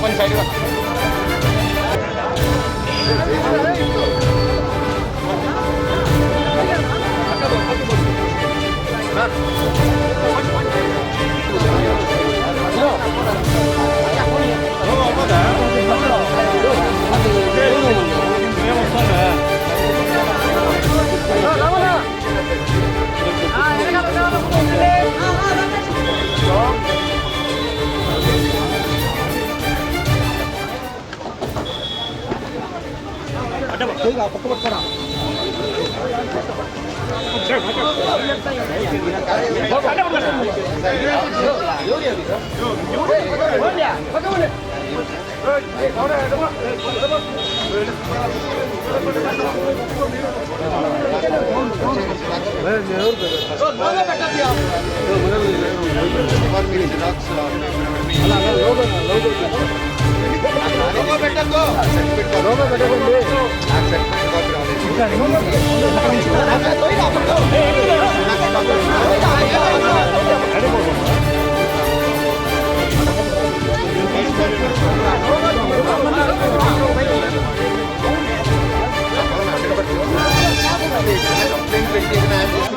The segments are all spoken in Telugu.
కొంచెం సైడ్గా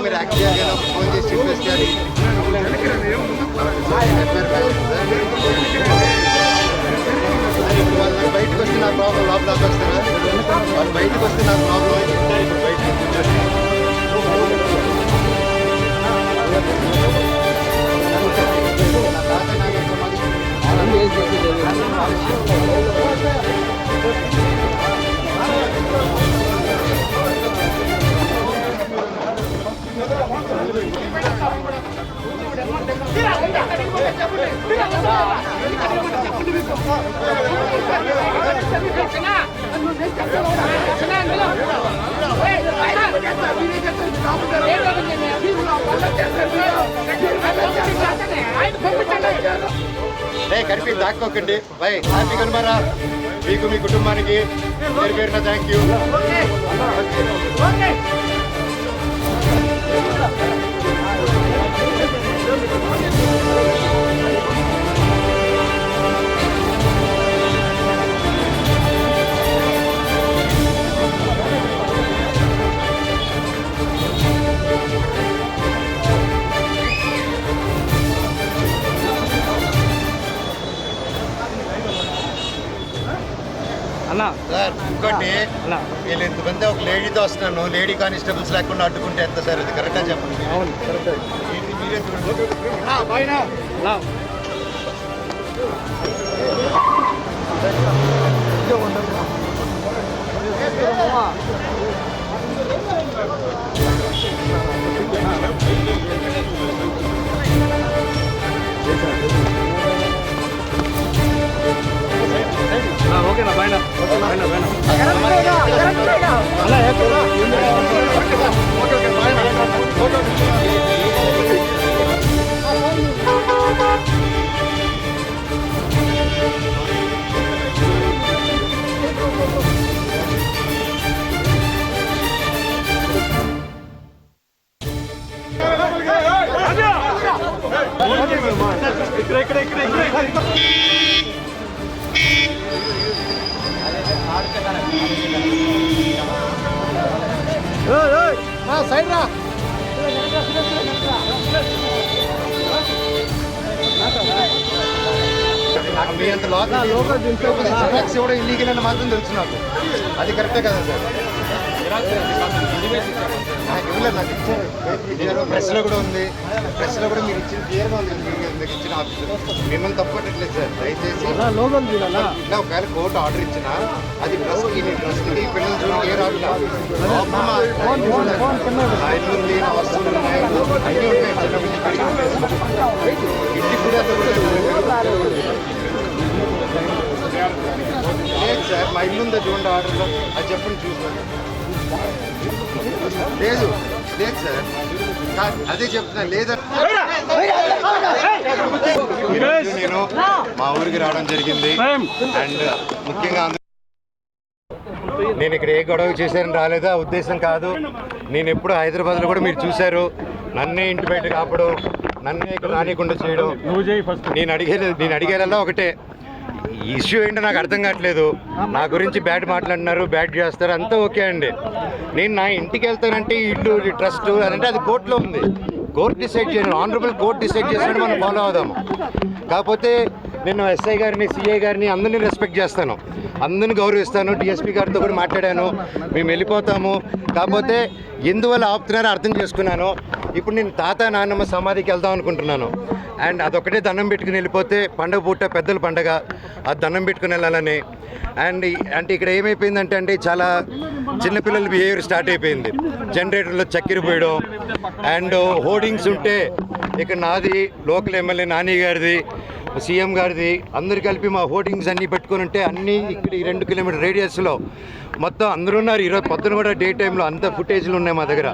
మీరు యాక్ట్ చేయాలి, ఫోన్ చేసి రిక్వెస్ట్ చేయాలి. వాళ్ళు బయటకు వస్తే నా ప్రాబ్లం లోపల వస్తారా? వాళ్ళు బయటకు వస్తే నా ప్రాబ్లం ఇప్పుడు బయటకు కనిపి దాక్కోకండి. బై హ్యాపీ కనుమారా మీకు, మీ కుటుంబానికి పేరు పేరున థ్యాంక్ యూ. సార్ ఇంకోటి, వీళ్ళు ఇంతమంది ఒక లేడీతో వస్తున్నాను, లేడీ కానిస్టేబుల్స్ లేకుండా అడ్డుకుంటే ఎంత సార్? అది కరెక్టా చెప్పండి. అవును కరెక్ట్. మీరే చూడండి. ఓకేనా పైన సైడ్ రా. మీ అంత ఫ్లెక్స్ కూడా ఇల్లీగల్ అని మాత్రం తెలుసు నాకు. అది కరెక్టే కదా సార్? ఇవ్వలేదు, నాకు ఇచ్చారు. ప్రెస్లో కూడా ఉంది, ప్రెస్లో కూడా మీరు ఇచ్చిన క్లియర్గా ఉంది. మీకు ఇచ్చిన ఆఫీసర్ మిమ్మల్ని తప్పట్లేదు సార్. దయచేసి ఒకవేళ కోర్టు ఆర్డర్ ఇచ్చినా అది ట్రస్ట్కి, నీ ట్రస్ట్కి పిల్లలు చూడండి ఏ రాదు. ఆయన ఉంది, నా వస్తువులు ఉన్నాయి, అన్నీ ఉంటాయి. చిన్నపిల్లలు ఇంటికి కూడా లేదు సార్. మా ఇల్లు ఉందా చూడండి ఆర్డర్లో, అది చెప్పండి చూసాను. లేదు లేదు సార్, అదే చెప్తున్నా. లేదా నేను మా ఊరికి రావడం జరిగింది. అండ్ ముఖ్యంగా నేను ఇక్కడ ఏ గొడవ చేశారని రాలేదా ఉద్దేశం కాదు. నేను ఎప్పుడు హైదరాబాద్లో కూడా మీరు చూశారు, నన్నే ఇంటి బయట కాపడం, నన్నే ఇక్కడ రానియకుండా చేయడం. నేను అడిగేదల్లా ఒకటే, ఇష్యూ ఏంటో నాకు అర్థం కావట్లేదు. నా గురించి బ్యాడ్ మాట్లాడినారు, బ్యాడ్ చేస్తారు, అంతా ఓకే అండి. నేను నా ఇంటికి వెళ్తానంటే ఇల్లు ట్రస్ట్ అంటే అది కోర్టులో ఉంది. కోర్టు డిసైడ్ చేయను, ఆనరబుల్ కోర్టు డిసైడ్ చేసినట్టు మనం ఫాలో అవుదాము. కాకపోతే నేను ఎస్ఐ గారిని, సిఐ గారిని అందరినీ రెస్పెక్ట్ చేస్తాను, అందరిని గౌరవిస్తాను. డిఎస్పీ గారితో కూడా మాట్లాడాను, మేము వెళ్ళిపోతాము. కాకపోతే ఎందువల్ల ఆపుతున్నారో అర్థం చేసుకున్నాను. ఇప్పుడు నేను తాత నాన్నమ్మ సమాధికి వెళ్దాం అనుకుంటున్నాను. అండ్ అదొకటే దండం పెట్టుకుని వెళ్ళిపోతే పండగ పూట పెద్దల పండగ, అది దండం పెట్టుకుని వెళ్ళాలని. అండ్ అంటే ఇక్కడ ఏమైపోయిందంటే అండి చాలా చిన్నపిల్లల బిహేవియర్ స్టార్ట్ అయిపోయింది. జనరేటర్లో చక్కెర పోయడం అండ్ హోర్డింగ్స్ ఉంటే ఇక్కడ నాది, లోకల్ ఎమ్మెల్యే నాని గారిది, సీఎం గారిది అందరు కలిపి మా హోర్డింగ్స్ అన్నీ పెట్టుకుని ఉంటే అన్నీ ఇక్కడ ఈ 2 కిలోమీటర్ రేడియస్లో మొత్తం అందరూ ఉన్నారు. ఈరోజు పొద్దున కూడా డే టైంలో అంత ఫుటేజ్లు ఉన్నాయి మా దగ్గర,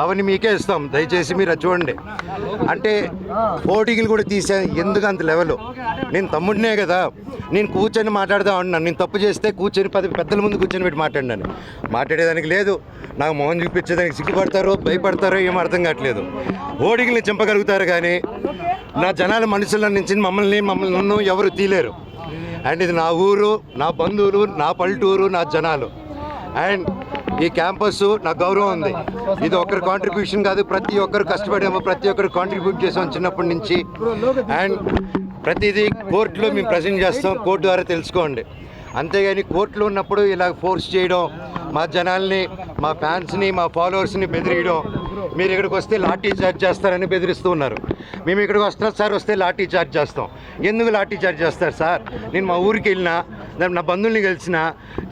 అవన్నీ మీకే ఇస్తాం, దయచేసి మీరు అది చూడండి. అంటే హోర్డింగ్లు కూడా తీసే ఎందుకు అంత లెవెల్? నేను తమ్ముడినే కదా, నేను కూర్చొని మాట్లాడదాం అంటున్నాను. నేను తప్పు చేస్తే కూర్చొని పెద్దల ముందు కూర్చొని పెట్టి మాట్లాడినాను, మాట్లాడేదానికి లేదు. నాకు మొహం చూపించేదానికి సిగ్గుపడతారో భయపడతారో ఏం అర్థం కావట్లేదు. హోర్డింగ్ని చంపగలుగుతారు కానీ నా జనాల మనుషుల నుంచి మమ్మల్ని నన్ను ఎవరు తీలేరు. అండ్ ఇది నా ఊరు, నా బంధువులు, నా పల్లెటూరు, నా జనాలు. అండ్ ఈ క్యాంపస్ నాకు గౌరవం ఉంది. ఇది ఒక్కరి కాంట్రిబ్యూషన్ కాదు, ప్రతి ఒక్కరు కష్టపడాము, ప్రతి ఒక్కరు కాంట్రిబ్యూట్ చేసాం చిన్నప్పటి నుంచి. అండ్ ప్రతిదీ కోర్టులో మేము ప్రజెంట్ చేస్తాం, కోర్టు ద్వారా తెలుసుకోండి. అంతేగాని కోర్టులో ఉన్నప్పుడు ఇలా ఫోర్స్ చేయడం, మా జనాల్ని, మా ఫ్యాన్స్ని, మా ఫాలోవర్స్ని బెదిరియడం, మీరు ఇక్కడికి వస్తే లాఠీ చార్జ్ చేస్తారని బెదిరిస్తూ ఉన్నారు. మేము ఇక్కడికి వస్తున్నాం సార్, వస్తే లాఠీ చార్జ్ చేస్తాం. ఎందుకు లాఠీ చార్జ్ చేస్తారు సార్? నేను మా ఊరికి వెళ్ళినా, నా బంధువుల్ని కలిసిన,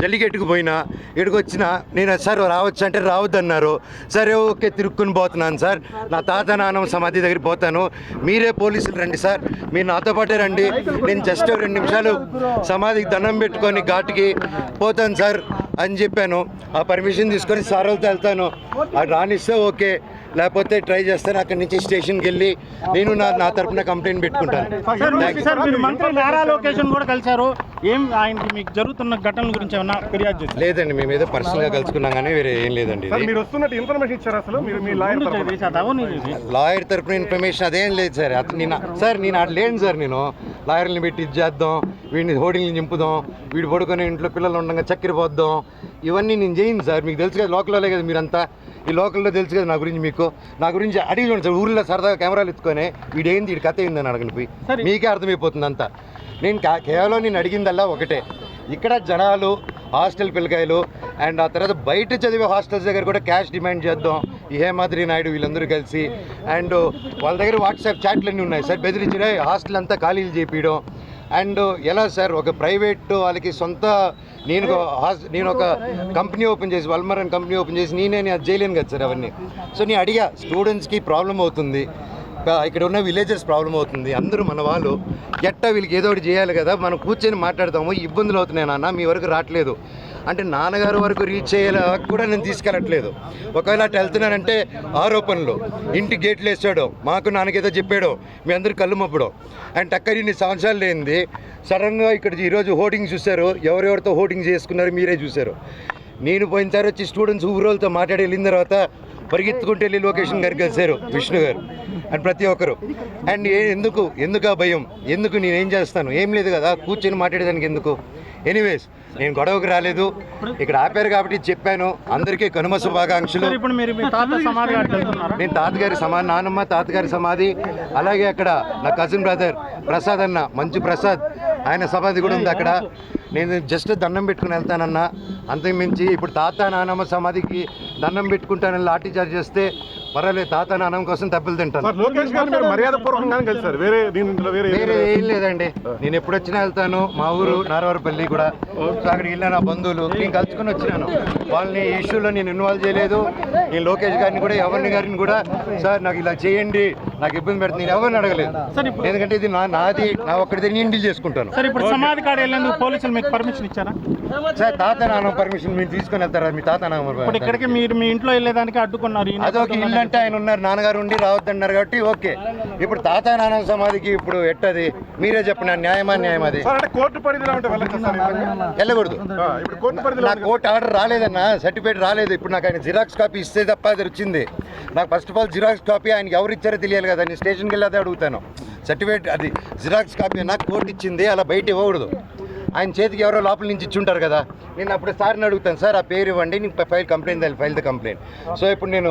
జల్లికెట్టుకు పోయినా, ఇక్కడికి వచ్చినా నేను సార్ రావచ్చు అంటే రావద్దన్నారు. సరే ఓకే తిరుక్కుని పోతున్నాను సార్, నా తాత నాన్నమ్మ సమాధి దగ్గరికి పోతాను, మీరే పోలీసులు రండి సార్, మీరు నాతో పాటే రండి, నేను జస్ట్ 2 నిమిషాలు సమాధికి దండం పెట్టుకొని ఘాటుకి పోతాను సార్ అని చెప్పాను. ఆ పర్మిషన్ తీసుకొని సార్ వాళ్ళతో వెళ్తాను, అది రానిస్తే ఓకే, లేకపోతే ట్రై చేస్తాను. అక్కడి నుంచి స్టేషన్కి వెళ్ళి నేను నా తరపున కంప్లైంట్ పెట్టుకుంటాను. మంత్రి నారా లోకేష్ కూడా కలిశారు, ఏం ఆయనకి మీకు జరుగుతున్న ఘటనల గురించి ఏమన్నా ఫిర్యాదు చేశారు? లేదండి, మేము ఏదో పర్సనల్గా కలుసుకున్నాం కానీ వేరే ఏం లేదండి. మీరు వస్తున్నట్టు ఇన్ఫర్మేషన్ ఇచ్చారు అసలు మీ లాయర్ తరపున ఇన్ఫర్మేషన్ అదేం లేదు సార్. నేను అటు లేను సార్. నేను లాయర్ని పెట్టి ఇది చేద్దాం, వీడిని హోర్డింగ్ని నింపుదాం, వీడు పడుకొని ఇంట్లో పిల్లలు ఉండగా చక్కెర పోద్దాం, ఇవన్నీ నేను చేయను సార్. మీకు తెలుసు కదా, లోకల్లో కదా మీరంతా, ఈ లోకల్లో తెలుసు కదా నా గురించి. మీకు నా గురించి అడిగి చూడండి సార్, ఊళ్ళో సరదాగా కెమెరాలు ఎత్తుకొని వీడేంది, వీడి కథ ఏందని అడగని పోయి మీకే అర్థమైపోతుంది అంతా. నేను కేవలం నేను అడిగిందల్లా ఒకటే, ఇక్కడ జనాలు, హాస్టల్ పిల్లకాయలు అండ్ ఆ తర్వాత బయట చదివే హాస్టల్స్ దగ్గర కూడా క్యాష్ డిమాండ్ చేద్దాం. ఈ హేమాద్రి నాయుడు వీళ్ళందరూ కలిసి అండ్ వాళ్ళ దగ్గర వాట్సాప్ చాట్లు అన్నీ ఉన్నాయి సార్, బెదిరించడే హాస్టల్ అంతా ఖాళీలు చేపించడం. అండ్ ఎలా సార్, ఒక ప్రైవేట్ వాళ్ళకి సొంత, నేను ఒక కంపెనీ ఓపెన్ చేసి, వల్మరన్ కంపెనీ ఓపెన్ చేసి నేనే అది చేయలేను కదా సార్ అవన్నీ. సో నేను అడిగా, స్టూడెంట్స్కి ప్రాబ్లం అవుతుంది, ఇక్కడ ఉన్న విలేజర్స్ ప్రాబ్లం అవుతుంది, అందరూ మన వాళ్ళు, ఎట్టా వీళ్ళకి ఏదో ఒకటి చేయాలి కదా, మనం కూర్చొని మాట్లాడతాము, ఇబ్బందులు అవుతున్నాయి నాన్న, మీ వరకు రావట్లేదు అంటే నాన్నగారు వరకు రీచ్ అయ్యేలా కూడా నేను తీసుకెళ్ళట్లేదు. ఒకవేళ అటు వెళ్తున్నానంటే ఆరోపణలు, ఇంటి గేట్లు వేసాడు, మాకు నాన్నకేదో చెప్పాడు, మీ అందరూ కళ్ళు మప్పడం. అండ్ టక్కరి ఇన్ని సంవత్సరాలు లేనిది సడన్గా ఇక్కడ ఈరోజు హోర్డింగ్ చూశారు, ఎవరెవరితో హోర్డింగ్ చేసుకున్నారు మీరే చూశారు. నేను పోయిన తర్వాత వచ్చి స్టూడెంట్స్ ఊరోళ్ళతో మాట్లాడి వెళ్ళిన తర్వాత పరిగెత్తుకుంటూ వెళ్ళి లొకేషన్ గారికి కలిశారు విష్ణు గారు అండ్ ప్రతి ఒక్కరు. అండ్ ఎందుకు ఆ భయం, ఎందుకు నేనేం చేస్తాను, ఏం లేదు కదా, కూర్చొని మాట్లాడేదానికి ఎందుకు. ఎనీవేస్ నేను గొడవకు రాలేదు, ఇక్కడ ఆపారు కాబట్టి చెప్పాను. అందరికీ కనుమ శుభాకాంక్షలు. నేను తాతగారి సమాధి, నానమ్మ తాతగారి సమాధి, అలాగే అక్కడ నా కజిన్ బ్రదర్ ప్రసాద్ అన్న, మంచు ప్రసాద్, ఆయన సమాధి కూడా ఉంది అక్కడ. నేను జస్ట్ దండం పెట్టుకుని వెళ్తానన్నా, అంతకుమించి ఇప్పుడు తాత నానమ్మ సమాధికి దండం పెట్టుకుంటానని లాఠీ చార్జ్ చేస్తే పర్వాలేదు, తాత నానమ్మ కోసం తప్పులు తింటాను. వేరే ఏం లేదండి, నేను ఎప్పుడు వచ్చినా వెళ్తాను. మా ఊరు నారవరపల్లి కూడా, సో అక్కడికి వెళ్ళిన నా బంధువులు నేను కలుసుకుని వచ్చినాను. వాళ్ళని ఈ ఇష్యూలో నేను ఇన్వాల్వ్ చేయలేదు. నేను లోకేష్ గారిని కూడా, ఎవరిని గారిని కూడా సార్ నాకు ఇలా చేయండి, నాకు ఇబ్బంది పెడుతుంది, నేను ఎవరిని అడగలేదు. ఎందుకంటే ఇది నాది, నా ఒక్కడిది నేను డీల్ చేసుకుంటాను. పోలీసులు మీకు పర్మిషన్ ఇచ్చారా సార్? తాత నాన్న పర్మిషన్ మీరు తీసుకొని వెళ్తారా? మీ తాత నాన్న ఇక్కడికి మీరు మీ ఇంట్లో వెళ్ళేదానికి అడ్డుకున్నారు. అదొక ఇల్లు అంటే ఆయన ఉన్నారు, నాన్నగారు ఉండి రావద్దన్నారు కాబట్టి ఓకే. ఇప్పుడు తాత నాన్న సమాధికి ఇప్పుడు ఎట్టది మీరే చెప్పండి, న్యాయమా న్యాయం అది? వెళ్ళకూడదు. నాకు కోర్టు ఆర్డర్ రాలేదన్నా, సర్టిఫికేట్ రాలేదు. ఇప్పుడు నాకు ఆయన జిరాక్స్ కాపీ ఇస్తే తప్ప అది వచ్చింది. నాకు first of all xerox copy ఆయనకి ఎవరు ఇచ్చారో తెలియాలి కదా, నేను స్టేషన్కి వెళ్ళి అదే అడుగుతాను. సర్టిఫికేట్ అది జిరాక్స్ కాపీ అన్నా కోర్టు ఇచ్చింది, అలా బయట ఇవ్వకూడదు. ఆయన చేతికి ఎవరో లోపల నుంచి ఇచ్చుంటారు కదా. నేను అప్పుడు సార్ని అడుగుతాను, సార్ ఆ పేరు ఇవ్వండి, నేను ఫైల్ ద కంప్లైంట్. సో ఇప్పుడు నేను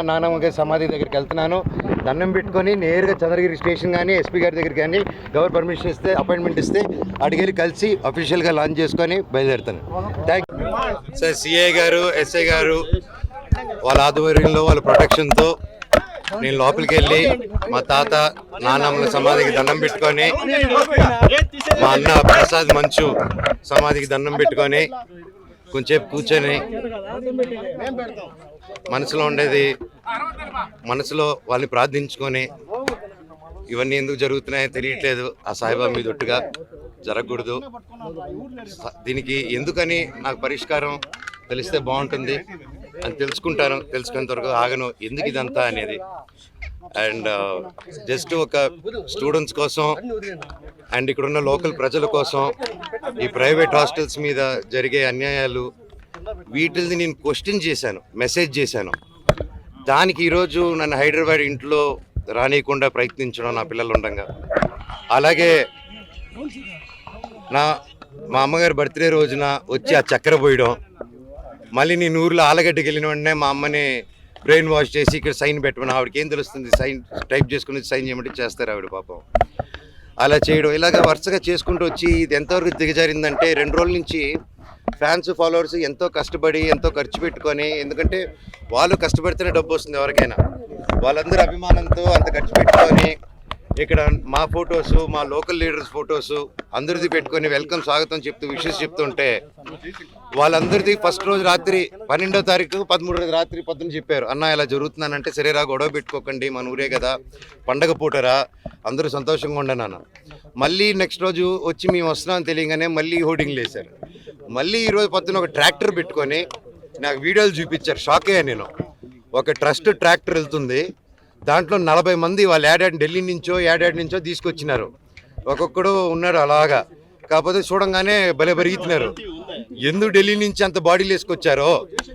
నానమ్మ గారి సమాధి దగ్గరికి వెళ్తున్నాను, దండం పెట్టుకొని నేరుగా చంద్రగిరి స్టేషన్ కానీ ఎస్పీ గారి దగ్గరికి కానీ గవర్నర్ పర్మిషన్ ఇస్తే అపాయింట్మెంట్ ఇస్తే అడిగి కలిసి అఫీషియల్గా లాంచ్ చేసుకొని బయలుదేరుతాను. Thank you sir. సిఐ గారు, ఎస్ఐ గారు వాళ్ళ ఆధ్వర్యంలో వాళ్ళ ప్రొటెక్షన్తో నేను లోపలికి వెళ్ళి మా తాత నాన్నమ్మల సమాధికి దండం పెట్టుకొని, మా అన్న ప్రసాద్ మంచు సమాధికి దండం పెట్టుకొని కొంచెంసేపు కూర్చొని మనసులో ఉండేది మనసులో వాళ్ళని ప్రార్థించుకొని, ఇవన్నీ ఎందుకు జరుగుతున్నాయో తెలియట్లేదు, ఆ సాయిబాబా మీద ఒట్టుగా జరగకూడదు, దీనికి ఎందుకని నాకు పరిష్కారం తెలిస్తే బాగుంటుంది అని తెలుసుకునేంత వరకు ఆగను, ఎందుకు ఇదంతా అనేది. అండ్ జస్ట్ ఒక స్టూడెంట్స్ కోసం అండ్ ఇక్కడున్న లోకల్ ప్రజల కోసం ఈ ప్రైవేట్ హాస్టల్స్ మీద జరిగే అన్యాయాలు వీటిని నేను క్వశ్చన్ చేశాను, మెసేజ్ చేశాను. దానికి ఈరోజు నన్ను హైదరాబాద్ ఇంట్లో రానియకుండా ప్రయత్నించడం నా పిల్లలు ఉండగా, అలాగే మా అమ్మగారి బర్త్డే రోజున వచ్చి ఆ చక్కెర పోయడం, మళ్ళీ నేను ఊర్లో ఆలగడ్డకి వెళ్ళిన వెంటనే మా అమ్మని బ్రెయిన్ వాష్ చేసి ఇక్కడ సైన్ పెట్టమని, ఆవిడకి ఏం తెలుస్తుంది, సైన్ టైప్ చేసుకుని సైన్ చేయమంటే చేస్తారు ఆవిడ పాపం. అలా చేయడం ఇలాగ వరుసగా చేసుకుంటూ వచ్చి ఇది ఎంతవరకు దిగజారిందంటే 2 రోజుల నుంచి ఫ్యాన్స్ ఫాలోవర్స్ ఎంతో కష్టపడి ఎంతో ఖర్చు పెట్టుకొని, ఎందుకంటే వాళ్ళు కష్టపడితేనే డబ్బు వస్తుంది ఎవరికైనా, వాళ్ళందరూ అభిమానంతో అంత ఖర్చు పెట్టుకొని ఇక్కడ మా ఫొటోస్, మా లోకల్ లీడర్స్ ఫొటోస్ అందరిది పెట్టుకొని వెల్కమ్ స్వాగతం చెప్తూ విషెస్ చెప్తుంటే, వాళ్ళందరిది ఫస్ట్ రోజు రాత్రి 12వ తారీఖు 13వ రాత్రి పొద్దున చెప్పారు, అన్న ఇలా జరుగుతున్నానంటే సరేరా గొడవ పెట్టుకోకండి, మన ఊరే కదా, పండగ పూటరా, అందరూ సంతోషంగా ఉండను. మళ్ళీ నెక్స్ట్ రోజు వచ్చి మేము వస్తున్నామని తెలియగానే మళ్ళీ హోర్డింగ్లు వేశారు. మళ్ళీ ఈరోజు పొద్దున ఒక ట్రాక్టర్ పెట్టుకొని నాకు వీడియోలు చూపించారు, షాక్ అయ్యా నేను. ఒక ట్రస్ట్ ట్రాక్టర్ వెళ్తుంది, దాంట్లో 40 మంది వాళ్ళు ఢిల్లీ నుంచో తీసుకొచ్చినారు, ఒక్కొక్కడు ఉన్నాడు అలాగా. కాకపోతే చూడంగానే భలే పెరుగుతున్నారు, ఎందుకు ఢిల్లీ నుంచి అంత బాడీలు వేసుకొచ్చారో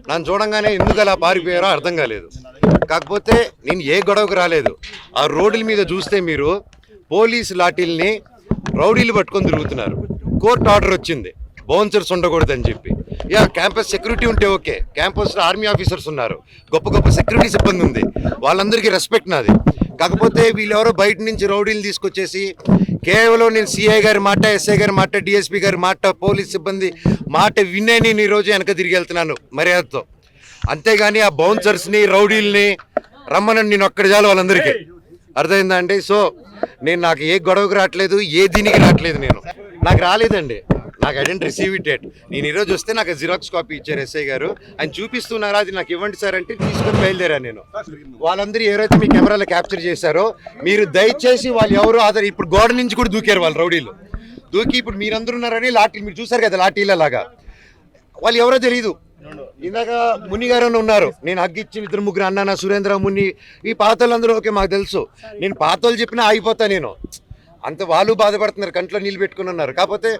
నన్ను చూడంగానే ఎందుకు అలా పారిపోయారో అర్థం కాలేదు. కాకపోతే నేను ఏ గొడవకు రాలేదు. ఆ రోడ్ల మీద చూస్తే మీరు పోలీసు లాఠీల్ని రౌడీలు పట్టుకొని తిరుగుతున్నారు. కోర్టు ఆర్డర్ వచ్చింది బౌన్సర్స్ ఉండకూడదని చెప్పి. క్యాంపస్ సెక్యూరిటీ ఉంటే ఓకే, క్యాంపస్లో ఆర్మీ ఆఫీసర్స్ ఉన్నారు, గొప్ప సెక్యూరిటీ సిబ్బంది ఉంది, వాళ్ళందరికీ రెస్పెక్ట్ నాది. కాకపోతే వీళ్ళెవరో బయట నుంచి రౌడీలు తీసుకొచ్చేసి కేవలం నేను సిఐ గారి మాట, ఎస్ఐ గారి మాట, డిఎస్పీ గారి మాట, పోలీస్ సిబ్బంది మాట వినే నేను ఈరోజు వెనక తిరిగి వెళ్తున్నాను మర్యాదతో. అంతేగాని ఆ బౌన్సర్స్ని రౌడీల్ని రమ్మనని నేను ఒక్కడి చాలు వాళ్ళందరికీ, అర్థమైందా అండి? సో నాకు ఏ గొడవకు రావట్లేదు, ఏ దీనికి రావట్లేదు, నాకు రాలేదండి, నాకు I didn't receive it yet. నేను ఈరోజు వస్తే నాకు జిరాక్స్ కాపీ ఇచ్చారు ఎస్ఐ గారు, ఆయన చూపిస్తున్నారా, అది నాకు ఇవ్వండి సార్ అంటే తీసుకొని బయలుదేరాను నేను. వాళ్ళందరూ ఎవరైతే మీ కెమెరాలో క్యాప్చర్ చేశారో మీరు దయచేసి వాళ్ళు ఎవరు ఇప్పుడు గోడ నుంచి కూడా దూకారు వాళ్ళు రౌడీలు, దూకి ఇప్పుడు మీరందరూ ఉన్నారని లాఠీలు మీరు చూసారు కదా, లాఠీలలాగా వాళ్ళు ఎవరో తెలియదు. ఇందాక ముని గారు ఉన్నారు, నేను హగ్గిచ్చిన 2-3 అన్న సురేంద్ర ముని, ఈ పాతోళ్ళందరూ ఓకే మాకు తెలుసు, నేను పాతోళ్ళు చెప్పినా ఆగిపోతా నేను, అంత వాళ్ళు బాధపడుతున్నారు, కంట్లో నీళ్ళు పెట్టుకుని ఉన్నారు. కాకపోతే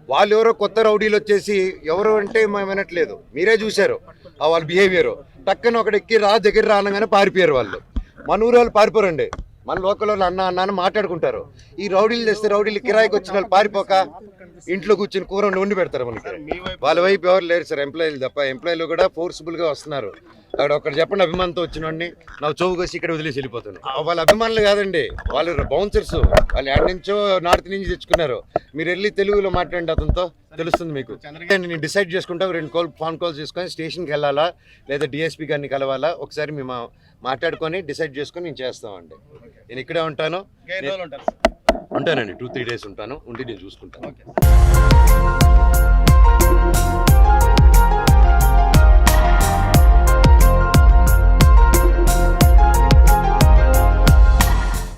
వాళ్ళు ఎవరో కొత్త రౌడీలు వచ్చేసి ఎవరు అంటే మేము వినట్లేదు, మీరే చూశారు వాళ్ళ బిహేవియర్. టక్కన ఒకడెక్కి దగ్గర రానగానే పారిపోయారు వాళ్ళు. మన ఊరు వాళ్ళు పారిపోరండి, మన లోకల్ వాళ్ళు అన్న అని మాట్లాడుకుంటారు. ఈ రౌడీలు చేస్తే రౌడీలు కిరాయికి వచ్చిన వాళ్ళు పారిపోక ఇంట్లో కూర్చొని కూర వండి పెడతారు మనకి. వాళ్ళ వైపు ఎవరు లేరు సార్, ఎంప్లాయీలు తప్ప. ఎంప్లాయీలు కూడా ఫోర్స్ఫుల్గా వస్తున్నారు. అక్కడ ఒకటి చెప్పండి, అభిమానంతో వచ్చినండి నాకు చౌకు వచ్చి ఇక్కడ వదిలేసి వెళ్ళిపోతున్నాను. వాళ్ళ అభిమానులు కాదండి, వాళ్ళు బౌన్సర్స్, వాళ్ళు ఎక్కడి నుంచో నార్త్ నుంచి తెచ్చుకున్నారు. మీరు వెళ్ళి తెలుగులో మాట్లాడండి, అతనితో తెలుస్తుంది మీకు. నేను డిసైడ్ చేసుకుంటా, 2 ఫోన్ కాల్స్ చేసుకొని స్టేషన్కి వెళ్ళాలా లేదా డిఎస్పీ గారిని కలవాలా ఒకసారి మేము మాట్లాడుకొని డిసైడ్ చేసుకొని నేను చేస్తామండి. నేను ఇక్కడే ఉంటాను, ఉంటానండి, 2-3 డేస్ ఉంటాను, ఉండి నేను చూసుకుంటాను.